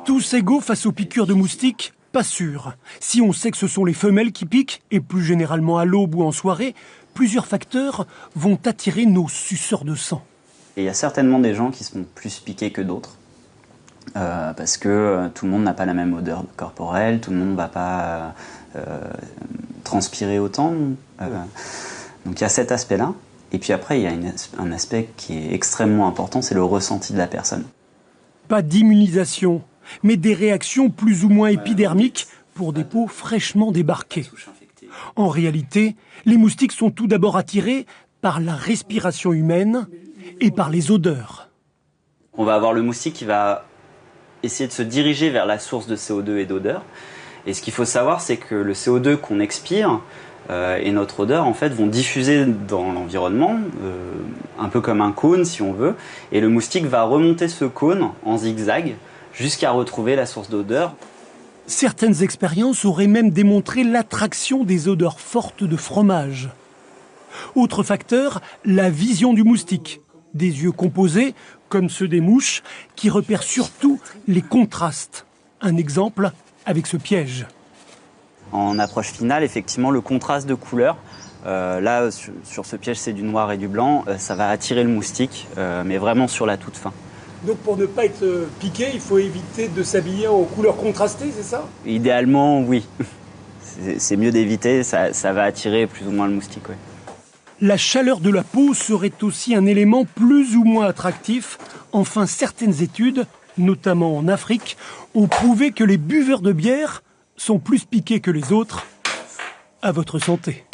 Tous égaux face aux piqûres de moustiques? Pas sûr. Si on sait que ce sont les femelles qui piquent, et plus généralement à l'aube ou en soirée, plusieurs facteurs vont attirer nos suceurs de sang. Et il y a certainement des gens qui sont plus piqués que d'autres. Parce que tout le monde n'a pas la même odeur corporelle, tout le monde ne va pas transpirer autant. Donc il y a cet aspect-là. Et puis après, il y a un aspect qui est extrêmement important, c'est le ressenti de la personne. Pas d'immunisation, mais des réactions plus ou moins épidermiques pour des peaux fraîchement débarquées. En réalité, les moustiques sont tout d'abord attirés par la respiration humaine et par les odeurs. On va avoir le moustique qui va essayer de se diriger vers la source de CO2 et d'odeur. Et ce qu'il faut savoir, c'est que le CO2 qu'on expire et notre odeur, en fait, vont diffuser dans l'environnement, un peu comme un cône, si on veut. Et le moustique va remonter ce cône en zigzag jusqu'à retrouver la source d'odeur. Certaines expériences auraient même démontré l'attraction des odeurs fortes de fromage. Autre facteur, la vision du moustique. Des yeux composés, comme ceux des mouches, qui repèrent surtout les contrastes. Un exemple avec ce piège. En approche finale, effectivement, le contraste de couleurs, là, sur ce piège, c'est du noir et du blanc, ça va attirer le moustique, mais vraiment sur la toute fin. Donc pour ne pas être piqué, il faut éviter de s'habiller en couleurs contrastées, c'est ça? Idéalement, oui. C'est mieux d'éviter, ça va attirer plus ou moins le moustique. Ouais. La chaleur de la peau serait aussi un élément plus ou moins attractif. Enfin, certaines études, notamment en Afrique, ont prouvé que les buveurs de bière sont plus piqués que les autres. À votre santé.